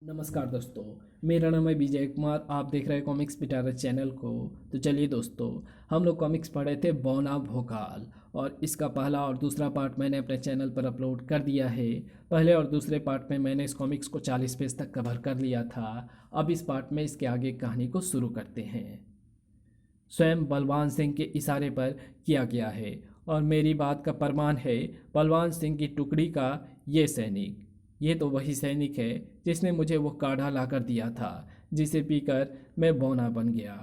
नमस्कार दोस्तों। मेरा नाम है विजय कुमार। आप देख रहे हैं कॉमिक्स पिटारा चैनल को। तो चलिए दोस्तों, हम लोग कॉमिक्स पढ़े थे बौना भोकाल, और इसका पहला और दूसरा पार्ट मैंने अपने चैनल पर अपलोड कर दिया है। पहले और दूसरे पार्ट में मैंने इस कॉमिक्स को 40 पेज तक कवर कर लिया था। अब इस पार्ट में इसके आगे कहानी को शुरू करते हैं। स्वयं बलवान सिंह के इशारे पर किया गया है, और मेरी बात का प्रमाण है बलवान सिंह की टुकड़ी का ये सैनिक। ये तो वही सैनिक है जिसने मुझे वो काढ़ा लाकर दिया था, जिसे पीकर मैं बौना बन गया।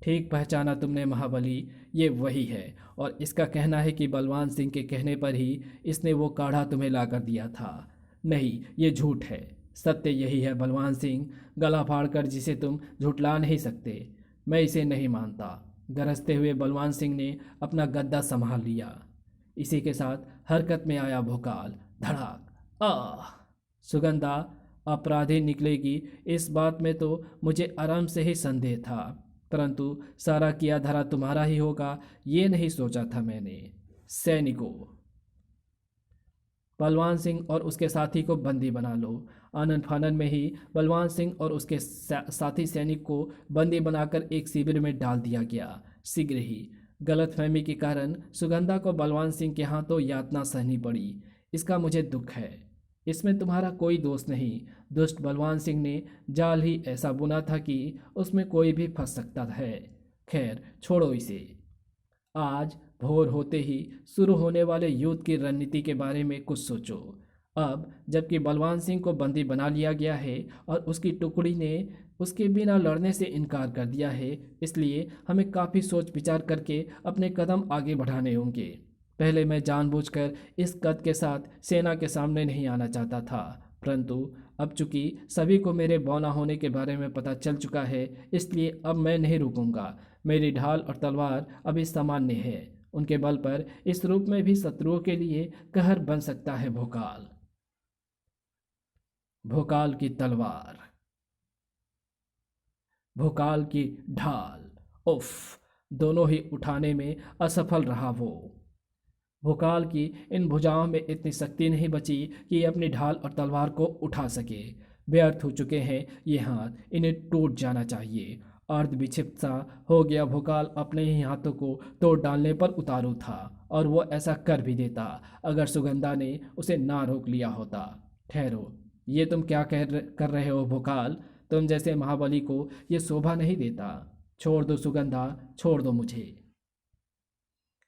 ठीक पहचाना तुमने महाबली, ये वही है। और इसका कहना है कि बलवान सिंह के कहने पर ही इसने वो काढ़ा तुम्हें लाकर दिया था। नहीं, ये झूठ है। सत्य यही है बलवान सिंह, गला फाड़कर जिसे तुम झुठला नहीं सकते। मैं इसे नहीं मानता। गरजते हुए बलवान सिंह ने अपना गद्दा संभाल लिया। इसी के साथ हरकत में आया भोकाल। धड़ाक। आह! सुगंधा अपराधी निकलेगी, इस बात में तो मुझे आराम से ही संदेह था, परंतु सारा किया धरा तुम्हारा ही होगा, ये नहीं सोचा था मैंने। सैनिकों, बलवान सिंह और उसके साथी को बंदी बना लो। आनन फानन में ही बलवान सिंह और उसके साथी सैनिक को बंदी बनाकर एक शिविर में डाल दिया गया। शीघ्र ही गलतफहमी के कारण सुगंधा को बलवान सिंह के हाथों यातना सहनी पड़ी। इसका मुझे दुख है। इसमें तुम्हारा कोई दोष नहीं। दुष्ट बलवान सिंह ने जाल ही ऐसा बुना था कि उसमें कोई भी फंस सकता है। खैर छोड़ो इसे। आज भोर होते ही शुरू होने वाले युद्ध की रणनीति के बारे में कुछ सोचो। अब जबकि बलवान सिंह को बंदी बना लिया गया है और उसकी टुकड़ी ने उसके बिना लड़ने से इनकार कर दिया है, इसलिए हमें काफ़ी सोच विचार करके अपने कदम आगे बढ़ाने होंगे। पहले मैं जानबूझकर इस कद के साथ सेना के सामने नहीं आना चाहता था, परंतु अब चूंकि सभी को मेरे बौना होने के बारे में पता चल चुका है, इसलिए अब मैं नहीं रुकूंगा। मेरी ढाल और तलवार अभी सामान्य है। उनके बल पर इस रूप में भी शत्रुओं के लिए कहर बन सकता है भोकाल। भोकाल की तलवार, भोकाल की ढाल, उफ! दोनों ही उठाने में असफल रहा वो। भोकाल की इन भुजाओं में इतनी शक्ति नहीं बची कि ये अपनी ढाल और तलवार को उठा सके। व्यर्थ हो चुके हैं ये हाथ, इन्हें टूट जाना चाहिए। अर्ध विक्षिप्त सा हो गया भोकाल अपने ही हाथों को तोड़ डालने पर उतारू था, और वो ऐसा कर भी देता अगर सुगंधा ने उसे ना रोक लिया होता। ठहरो, ये तुम क्या कर रहे हो भोकाल? तुम जैसे महाबली को ये शोभा नहीं देता। छोड़ दो सुगंधा, छोड़ दो मुझे।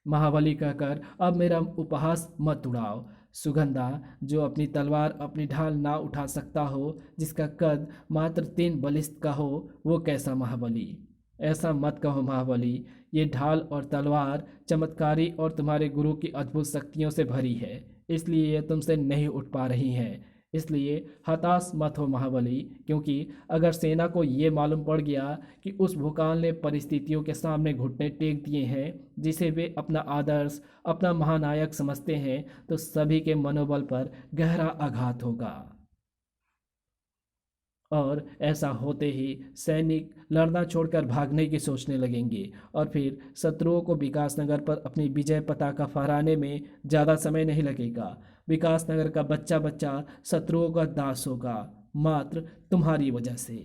महाबली कहकर अब मेरा उपहास मत उड़ाओ। सुगंधा, जो अपनी तलवार अपनी ढाल ना उठा सकता हो, जिसका कद मात्र 3 बलिस्थ का हो, वो कैसा महाबली? ऐसा मत कहो महाबली। ये ढाल और तलवार चमत्कारी और तुम्हारे गुरु की अद्भुत शक्तियों से भरी है, इसलिए ये तुमसे नहीं उठ पा रही हैं। इसलिए हताश मत हो महाबली, क्योंकि अगर सेना को ये मालूम पड़ गया कि उस भूकाल ने परिस्थितियों के सामने घुटने टेक दिए हैं, जिसे वे अपना आदर्श, अपना महानायक समझते हैं, तो सभी के मनोबल पर गहरा आघात होगा। और ऐसा होते ही सैनिक लड़ना छोड़कर भागने की सोचने लगेंगे, और फिर शत्रुओं को विकासनगर पर अपनी विजय पताका फहराने में ज़्यादा समय नहीं लगेगा। विकासनगर का बच्चा बच्चा शत्रुओं का दास होगा, मात्र तुम्हारी वजह से।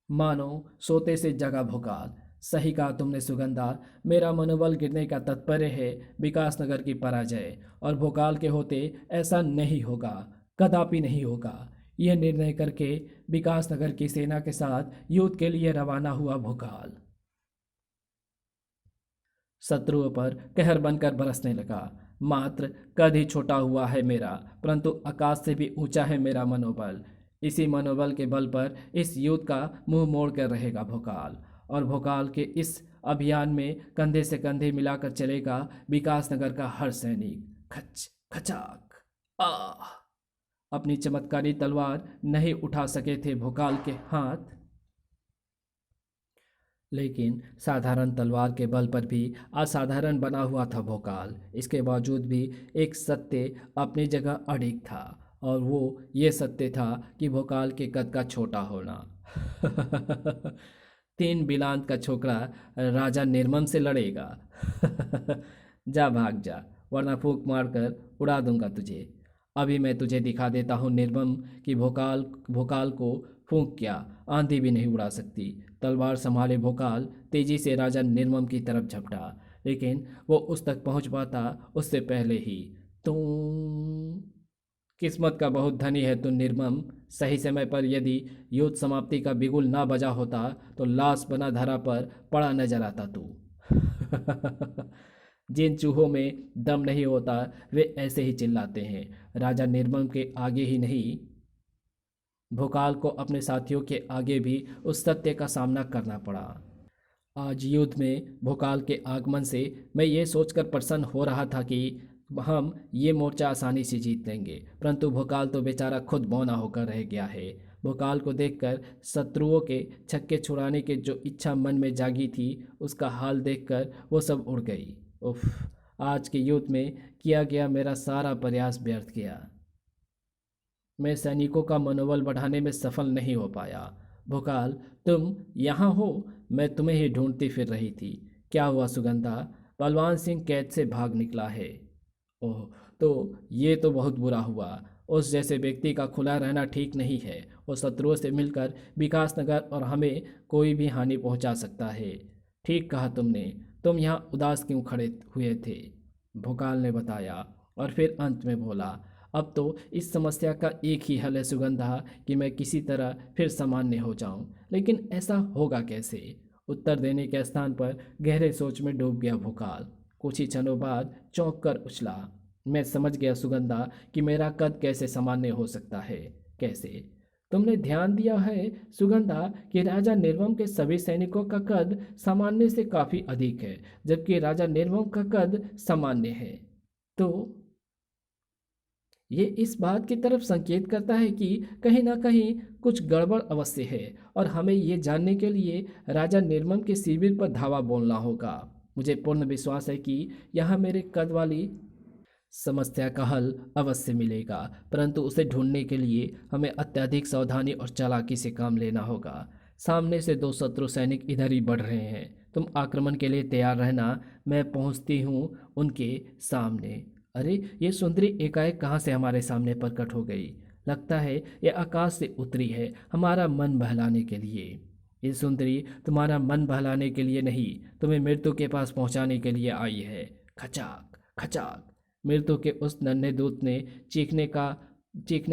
मानो सोते से जगा भोकाल। सही कहा तुमने सुगंधा। मेरा मनोबल गिरने का तात्पर्य है विकासनगर की पराजय, और भोकाल के होते ऐसा नहीं होगा, कदापि नहीं होगा। यह निर्णय करके विकासनगर की सेना के साथ युद्ध के लिए रवाना हुआ भोकाल शत्रुओं पर कहर बनकर बरसने लगा। मात्र कद ही छोटा हुआ है मेरा, परंतु आकाश से भी ऊंचा है मेरा मनोबल। इसी मनोबल के बल पर इस युद्ध का मुंह मोड़ कर रहेगा भोकाल, और भोकाल के इस अभियान में कंधे से कंधे मिलाकर चलेगा विकासनगर का हर सैनिक। खच खचाक। आह! अपनी चमत्कारी तलवार नहीं उठा सके थे भोकाल के हाथ, लेकिन साधारण तलवार के बल पर भी असाधारण बना हुआ था भोकाल। इसके बावजूद भी एक सत्य अपनी जगह अडिग था, और वो ये सत्य था कि भोकाल के कद का छोटा होना। 3 बिलांत का छोकरा राजा निर्मम से लड़ेगा? जा भाग जा, वरना फूंक मारकर उड़ा दूंगा तुझे। अभी मैं तुझे दिखा देता हूँ निर्मम कि भोकाल भोकाल को फूंक क्या आंधी भी नहीं उड़ा सकती। तलवार संभाले भोकाल तेजी से राजा निर्मम की तरफ झपटा, लेकिन वो उस तक पहुंच पाता उससे पहले ही। तुम किस्मत का बहुत धनी है तू निर्मम। सही समय पर यदि युद्ध समाप्ति का बिगुल ना बजा होता तो लाश बना धरा पर पड़ा नजर आता तू। जिन चूहों में दम नहीं होता वे ऐसे ही चिल्लाते हैं। राजा निर्मम के आगे ही नहीं, भोकाल को अपने साथियों के आगे भी उस सत्य का सामना करना पड़ा। आज युद्ध में भोकाल के आगमन से मैं ये सोचकर प्रसन्न हो रहा था कि हम ये मोर्चा आसानी से जीत लेंगे, परंतु भोकाल तो बेचारा खुद बौना होकर रह गया है। भोकाल को देखकर शत्रुओं के छक्के छुड़ाने की जो इच्छा मन में जागी थी उसका हाल देखकर वो सब उड़ गई। उफ, आज के युद्ध में किया गया मेरा सारा प्रयास व्यर्थ गया। मैं सैनिकों का मनोबल बढ़ाने में सफल नहीं हो पाया। भोकाल, तुम यहाँ हो? मैं तुम्हें ही ढूंढती फिर रही थी। क्या हुआ सुगंधा? बलवान सिंह कैद से भाग निकला है। ओह, तो ये तो बहुत बुरा हुआ। उस जैसे व्यक्ति का खुला रहना ठीक नहीं है। वो शत्रुओं से मिलकर विकासनगर और हमें कोई भी हानि पहुंचा सकता है। ठीक कहा तुमने। तुम यहाँ उदास क्यों खड़े हुए थे? भोकाल ने बताया और फिर अंत में बोला, अब तो इस समस्या का एक ही हल है सुगंधा कि मैं किसी तरह फिर सामान्य हो जाऊं। लेकिन ऐसा होगा कैसे? उत्तर देने के स्थान पर गहरे सोच में डूब गया भोकाल। कुछ ही क्षणों बाद चौंक कर उछला। मैं समझ गया सुगंधा कि मेरा कद कैसे सामान्य हो सकता है। कैसे? तुमने ध्यान दिया है सुगंधा कि राजा निर्मम के सभी सैनिकों का कद सामान्य से काफी अधिक है, जबकि राजा निर्मम का कद सामान्य है। तो ये इस बात की तरफ संकेत करता है कि कहीं ना कहीं कुछ गड़बड़ अवश्य है, और हमें ये जानने के लिए राजा निर्मम के शिविर पर धावा बोलना होगा। मुझे पूर्ण विश्वास है कि यहाँ मेरे कद वाली समस्या का हल अवश्य मिलेगा, परंतु उसे ढूंढने के लिए हमें अत्यधिक सावधानी और चालाकी से काम लेना होगा। सामने से दो शत्रु सैनिक इधर ही बढ़ रहे हैं। तुम आक्रमण के लिए तैयार रहना, मैं पहुंचती हूँ उनके सामने। अरे, ये सुंदरी एकाएक कहाँ से हमारे सामने प्रकट हो गई? लगता है ये आकाश से उतरी है हमारा मन बहलाने के लिए। ये सुंदरी तुम्हारा मन बहलाने के लिए नहीं, तुम्हें मृत्यु के पास पहुंचाने के लिए आई है। खचाक खचाक। मृत्यु के उस नन्हे दूत ने चीखने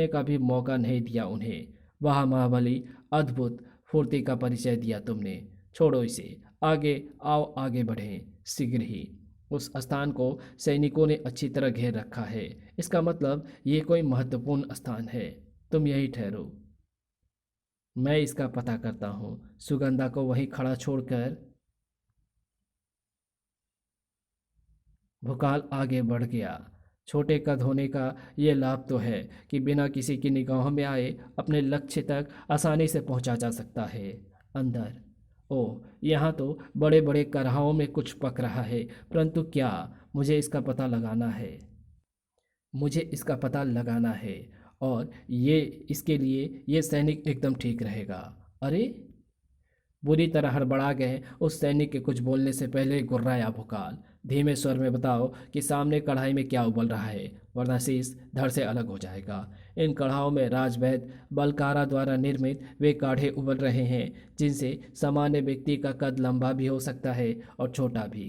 का भी मौका नहीं दिया उन्हें। वाह महाबली, अद्भुत फुर्ती का परिचय दिया तुमने। छोड़ो इसे, आगे आओ, आगे बढ़ें शीघ्र ही। उस स्थान को सैनिकों ने अच्छी तरह घेर रखा है। इसका मतलब ये कोई महत्वपूर्ण स्थान है। तुम यही ठहरो, मैं इसका पता करता हूँ। सुगंधा को वहीं खड़ा छोड़कर भुकाल आगे बढ़ गया। छोटे कद होने का ये लाभ तो है कि बिना किसी की निगाहों में आए अपने लक्ष्य तक आसानी से पहुंचा जा सकता है। अंदर, ओह, यहाँ तो बड़े बड़े करहाओं में कुछ पक रहा है, परंतु क्या? मुझे इसका पता लगाना है। मुझे इसका पता लगाना है, और ये इसके लिए ये सैनिक एकदम ठीक रहेगा। अरे, बुरी तरह हड़बड़ा गए। उस सैनिक के कुछ बोलने से पहले गुर्राया भुकाल, धीमे स्वर में बताओ कि सामने कढ़ाई में क्या उबल रहा है, वरना शीश धड़ से अलग हो जाएगा। इन कढ़ाओं में राजवैद्य बलकारा द्वारा निर्मित वे काढ़े उबल रहे हैं जिनसे सामान्य व्यक्ति का कद लंबा भी हो सकता है और छोटा भी।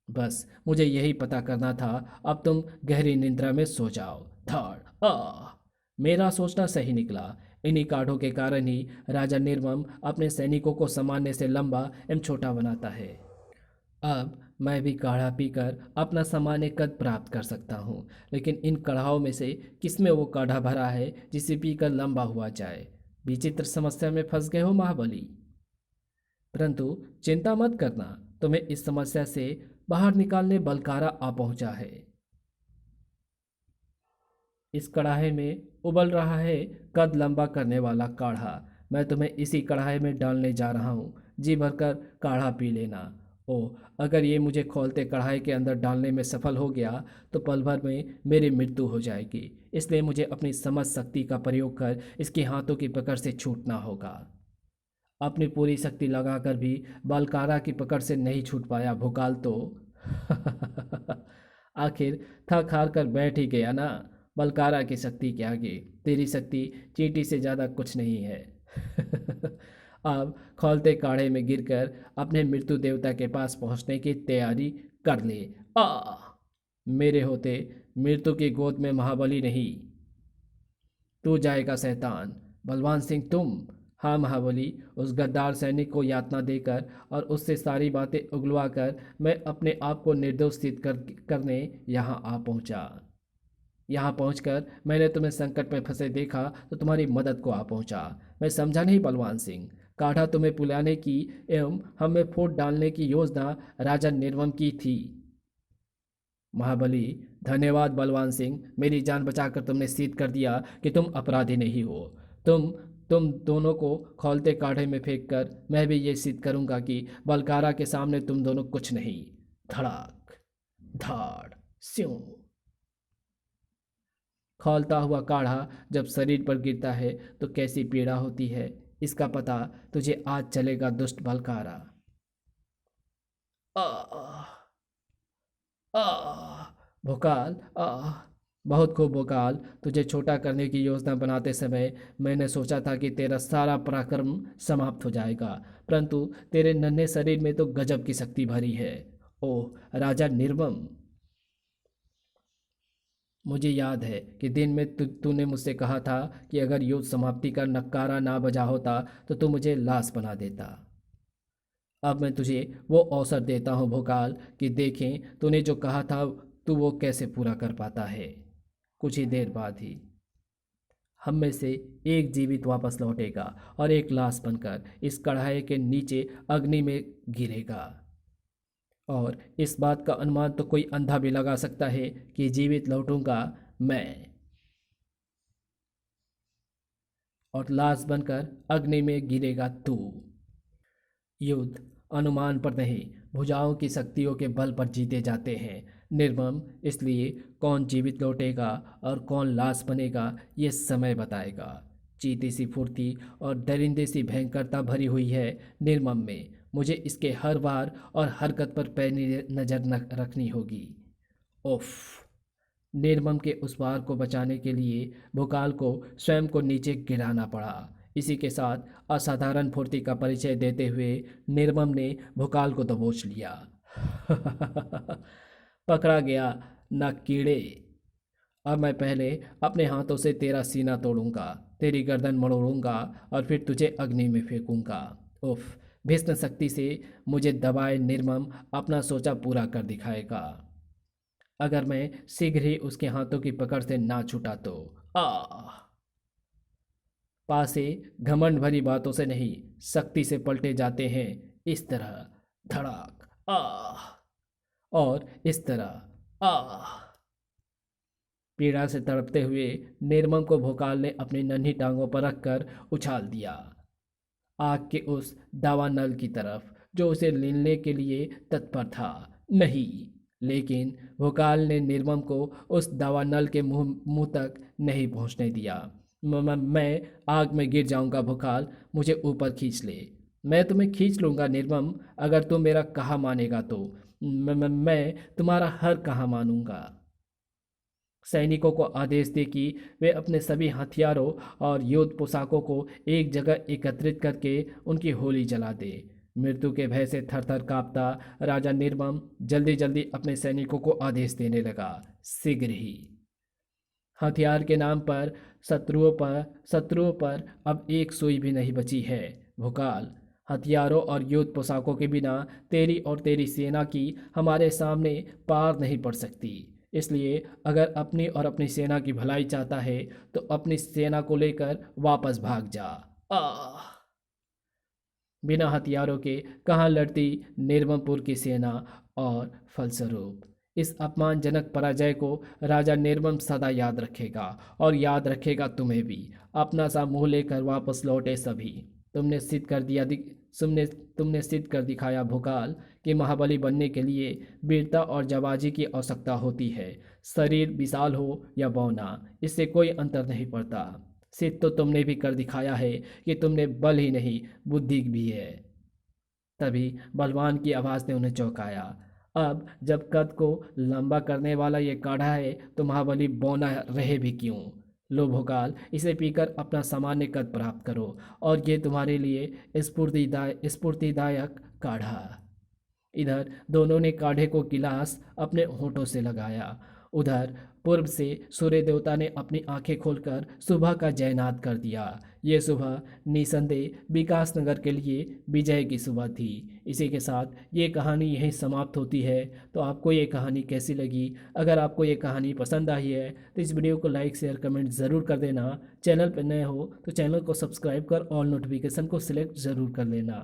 बस मुझे यही पता करना था। अब तुम गहरी निद्रा में सो जाओ। धड़ आ मेरा सोचना सही निकला। इन्हीं काढ़ों के कारण ही राजा निर्मम अपने सैनिकों को सामान्य से लंबा एवं छोटा बनाता है। अब मैं भी काढ़ा पीकर अपना सामान्य कद प्राप्त कर सकता हूँ, लेकिन इन कढ़ाओं में से किसमें वो काढ़ा भरा है जिसे पीकर लंबा हुआ जाए? विचित्र समस्या में फंस गए हो महाबली। परंतु चिंता मत करना, तुम्हें इस समस्या से बाहर निकालने बलकारा आ पहुंचा है। इस कढ़ाई में उबल रहा है कद लंबा करने वाला काढ़ा। मैं तुम्हें इसी कढ़ाई में डालने जा रहा हूँ। जी भरकर काढ़ा पी लेना। ओह, अगर ये मुझे खोलते कढ़ाई के अंदर डालने में सफल हो गया तो पल भर में मेरी मृत्यु हो जाएगी। इसलिए मुझे अपनी समझ शक्ति का प्रयोग कर इसके हाथों की पकड़ से छूटना होगा। अपनी पूरी शक्ति लगाकर भी बलकारा की पकड़ से नहीं छूट पाया भोकाल तो। आखिर थक हार कर बैठ ही गया ना। बलकारा की शक्ति के आगे तेरी शक्ति चींटी से ज़्यादा कुछ नहीं है। अब खौलते काढ़े में गिरकर अपने मृत्यु देवता के पास पहुंचने की तैयारी कर ले। आ मेरे होते मृत्यु की गोद में महाबली नहीं, तू जाएगा शैतान। बलवान सिंह तुम? हाँ महाबली, उस गद्दार सैनिक को यातना देकर और उससे सारी बातें उगलवा कर मैं अपने आप को निर्दोष सिद्ध करने यहाँ आ पहुँचा। यहाँ पहुंचकर मैंने तुम्हें संकट में फंसे देखा तो तुम्हारी मदद को आ पहुंचा। मैं समझा नहीं बलवान सिंह, काढ़ा तुम्हें पुलाने की एवं हमें फूट डालने की योजना राजा निर्वम की थी। महाबली धन्यवाद बलवान सिंह, मेरी जान बचाकर तुमने सिद्ध कर दिया कि तुम अपराधी नहीं हो। तुम दोनों को खौलते काढ़े में फेंक कर मैं भी ये सिद्ध करूंगा कि बलकारा के सामने तुम दोनों कुछ नहीं। धड़ाक धाड़ स्यों। खौलता हुआ काढ़ा जब शरीर पर गिरता है तो कैसी पीड़ा होती है, इसका पता तुझे आज चलेगा दुष्ट बलकारा। आ आ भोकाल बहुत खूब भोकाल। तुझे छोटा करने की योजना बनाते समय मैंने सोचा था कि तेरा सारा पराक्रम समाप्त हो जाएगा, परंतु तेरे नन्हे शरीर में तो गजब की शक्ति भरी है। ओह राजा निर्मम, मुझे याद है कि दिन में तूने मुझसे कहा था कि अगर युद्ध समाप्ति का नक्कारा ना बजा होता तो तू मुझे लाश बना देता। अब मैं तुझे वो अवसर देता हूँ भोकाल कि देखें तूने जो कहा था तू वो कैसे पूरा कर पाता है। कुछ ही देर बाद ही हम में से एक जीवित वापस लौटेगा और एक लाश बनकर इस कढ़ाई के नीचे अग्नि में गिरेगा। और इस बात का अनुमान तो कोई अंधा भी लगा सकता है कि जीवित लौटूंगा मैं और लाश बनकर अग्नि में गिरेगा तू। युद्ध अनुमान पर नहीं, भुजाओं की शक्तियों के बल पर जीते जाते हैं निर्मम। इसलिए कौन जीवित लौटेगा और कौन लाश बनेगा ये समय बताएगा। चीती सी फुर्ती और दरिंदे सी भयंकरता भरी हुई है निर्मम में। मुझे इसके हर वार और हरकत पर पैनी नज़र रखनी होगी। ओफ। निर्मम के उस वार को बचाने के लिए भोकाल को स्वयं को नीचे गिराना पड़ा। इसी के साथ असाधारण फुर्ती का परिचय देते हुए निर्मम ने भोकाल को दबोच लिया। पकड़ा गया ना कीड़े। अब मैं पहले अपने हाथों से तेरा सीना तोड़ूंगा, तेरी गर्दन मरोड़ूंगा और फिर तुझे अग्नि में फेंकूंगा। उफ। भीष्म शक्ति से मुझे दबाए निर्मम अपना सोचा पूरा कर दिखाएगा, अगर मैं शीघ्र ही उसके हाथों की पकड़ से ना छूटा तो। आ पासे घमंड भरी बातों से नहीं, शक्ति से पलटे जाते हैं इस तरह। धड़ाक आ और इस तरह आ। पीड़ा से तड़पते हुए निर्मम को भोकाल ने अपनी नन्ही टांगों पर रखकर उछाल दिया, आग के उस दावानल की तरफ जो उसे लेने के लिए तत्पर था। नहीं, लेकिन भोकाल ने निर्मम को उस दावानल के मुंह तक नहीं पहुंचने दिया। मैं आग में गिर जाऊंगा भोकाल, मुझे ऊपर खींच ले। मैं तुम्हें खींच लूंगा निर्मम, अगर तुम मेरा कहा मानेगा तो। मैं तुम्हारा हर कहा मानूंगा। सैनिकों को आदेश दे कि वे अपने सभी हथियारों और युद्ध पोशाकों को एक जगह एकत्रित करके उनकी होली जला दे। मृत्यु के भय से थरथर कांपता राजा निर्मम जल्दी जल्दी अपने सैनिकों को आदेश देने लगा। शीघ्र ही हथियार के नाम पर शत्रुओं पर अब एक सुई भी नहीं बची है भोकाल। हथियारों और युद्ध पोशाकों के बिना तेरी और तेरी सेना की हमारे सामने पार नहीं पड़ सकती। इसलिए अगर अपनी और अपनी सेना की भलाई चाहता है तो अपनी सेना को लेकर वापस भाग जा। बिना हथियारों के कहाँ लड़ती निर्ममपुर की सेना। और फलस्वरूप इस अपमानजनक पराजय को राजा निर्मम सदा याद रखेगा और याद रखेगा तुम्हें भी। अपना सा मुंह लेकर वापस लौटे सभी। तुमने सिद्ध कर दिखाया भोकाल कि महाबली बनने के लिए वीरता और जाबाजी की आवश्यकता होती है। शरीर विशाल हो या बौना, इससे कोई अंतर नहीं पड़ता। सिद्ध तो तुमने भी कर दिखाया है कि तुमने बल ही नहीं बुद्धि भी है। तभी बलवान की आवाज़ ने उन्हें चौंकाया। अब जब कद को लंबा करने वाला ये काढ़ा है तो महाबली बौना रहे भी क्यों। लो भोकाल, इसे पीकर अपना सामान्य कद प्राप्त करो और ये तुम्हारे लिए स्फूर्तिदायक काढ़ा। इधर दोनों ने काढ़े को गिलास अपने होठों से लगाया। उधर पूर्व से सूर्य देवता ने अपनी आंखें खोलकर सुबह का जयनाद कर दिया। ये सुबह निसंदेह विकास नगर के लिए विजय की सुबह थी। इसी के साथ ये कहानी यहीं समाप्त होती है। तो आपको ये कहानी कैसी लगी? अगर आपको ये कहानी पसंद आई है तो इस वीडियो को लाइक शेयर कमेंट ज़रूर कर देना। चैनल पर नए हो तो चैनल को सब्सक्राइब कर ऑल नोटिफिकेशन को सिलेक्ट ज़रूर कर लेना।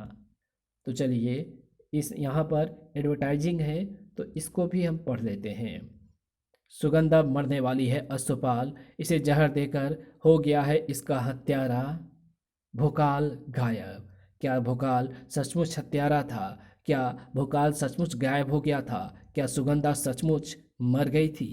तो चलिए, इस यहाँ पर एडवर्टाइजिंग है तो इसको भी हम पढ़ लेते हैं। सुगंधा मरने वाली है अश्वपाल, इसे जहर देकर हो गया है इसका हत्यारा। भोकाल गायब। क्या भोकाल सचमुच हत्यारा था? क्या भोकाल सचमुच गायब हो गया था? क्या सुगंधा सचमुच मर गई थी?